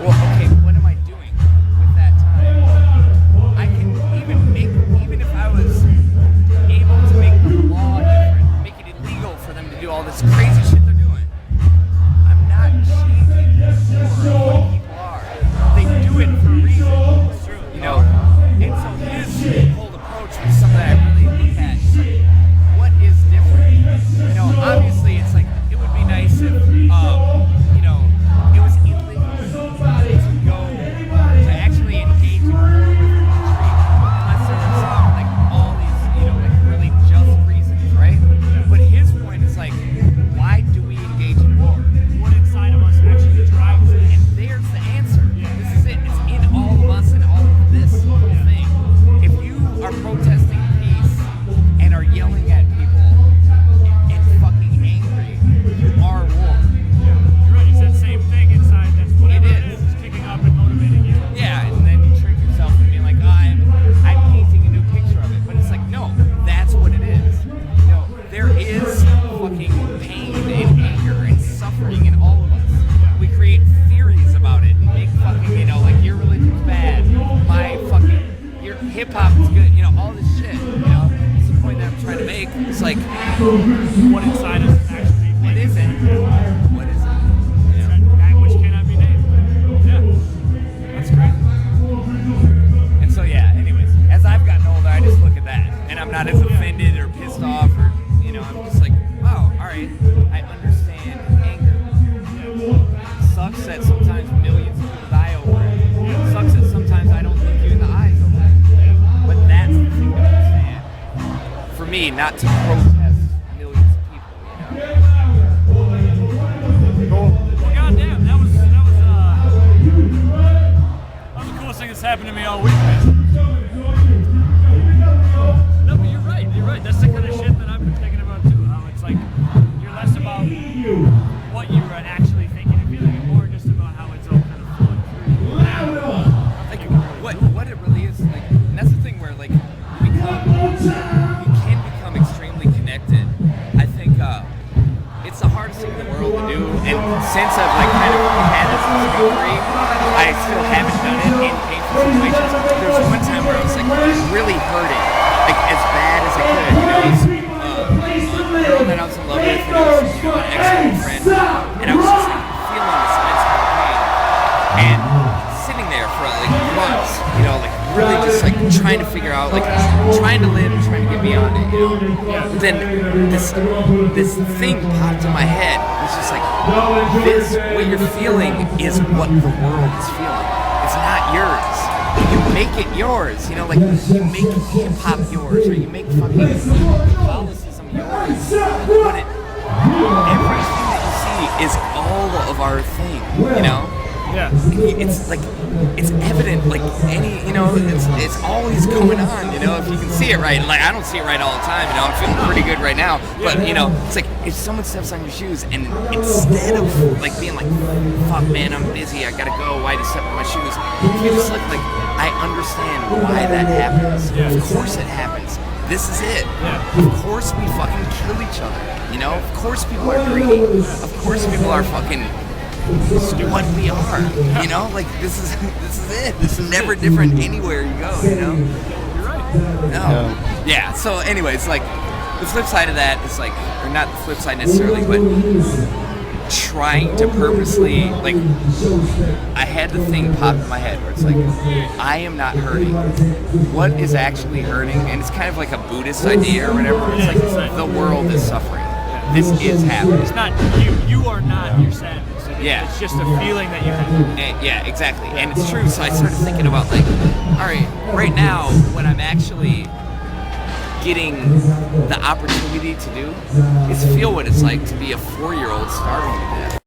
well, okay, what am I doing with that time? I can even if I was able to make the law different, make it illegal for them to do all this crazy shit they're doing, I'm not changing for what people are. They do it for a reason. It's true. You know? And so his whole approach was something I really look at. It's like, what is different? You know, obviously it's like, it would be nice if, you know, it was illegal to go to actually engage in war with the country unless there was like all these, you know, like really just reasons, right? But his point is like, why do we engage in war? What inside of us actually drives it? And there's the answer. This is it. It's in all of us and all of this whole thing. If you are protesting peace and are yelling at people and fucking angry, you are war. You're right, it's that same thing inside that's whatever It it is kicking up and motivating you. Yeah, and then you trick yourself into being like, oh, I'm painting a new picture of it. But it's like, no, that's what it is. You know, there is fucking pain and anger and suffering in all of us. We create theories about it and make fucking, you know, like your religion's bad, my fucking, your hip hop is good, you know, all this shit, you know. It's the point that I'm trying to make. It's like, What inside us actually what is it? What is it? It's that which cannot be named. Yeah. That's crazy. And so, yeah, anyways, as I've gotten older, I just look at that, and I'm not as offended or pissed off, or, you know, I'm just like, oh, all right, I understand anger. Sucks that sometimes millions of people die over it. Sucks that sometimes I don't look you in the eyes over it. But that's the thing to understand. For me, not to protest millions of people, you know? Well, goddamn, that was the coolest thing that's happened to me all week, man. No, but you're right. You're right. That's the kind of shit that I've been thinking about too. How it's like you're less about what you are actually thinking and feeling, and more just about how it's all kind of flowing through. Like, what it really is, like, and that's the thing where, like, you can become extremely connected. I think it's the hardest thing in the world to do, and since I've, like, kind of had this discovery, I still haven't done it in painful situations. There was one time where I was, like, really hurting, like, as bad as I could, you know. A girl that I was in love with, and it was, you know, an ex-girlfriend, and I was just, like, feeling this immense pain, and sitting there for, like, months, you know, like, really just, like, trying to figure out, like, trying to live and trying to get beyond it, you know. But then this thing popped in my head. It's just like, what you're feeling is what the world is feeling. It's not yours. You make it yours, you know, like, you make hip-hop yours, or you make fucking Catholicism yours. But everything that you see is all of our thing, you know? Yeah. It's like, it's evident, like, any, you know, it's always going on, you know, if you can see it right. Like, I don't see it right all the time, you know, I'm feeling pretty good right now, but, you know, it's like, if someone steps on your shoes, and instead of, like, being like, fuck, man, I'm busy, I gotta go, why did you step on my shoes, you just look like, I understand why that happens. Of course it happens. This is it. Of course we fucking kill each other, you know, of course people are greedy, of course people are fucking what we are, you know, like, this is it. This is never different anywhere you go, you know. You're right. No. Yeah. So, anyways, like, the flip side of that is, like, or not the flip side necessarily, but trying to purposely, like, I had the thing pop in my head where it's like, I am not hurting. What is actually hurting? And it's kind of like a Buddhist idea or whatever. It's like the world is suffering. This is happening. It's not you. You are not your sadness. Yeah. It's just a feeling that you have. And, yeah, exactly. And it's true. So I started thinking about, like, all right now, what I'm actually getting the opportunity to do is feel what it's like to be a 4-year-old starving to death.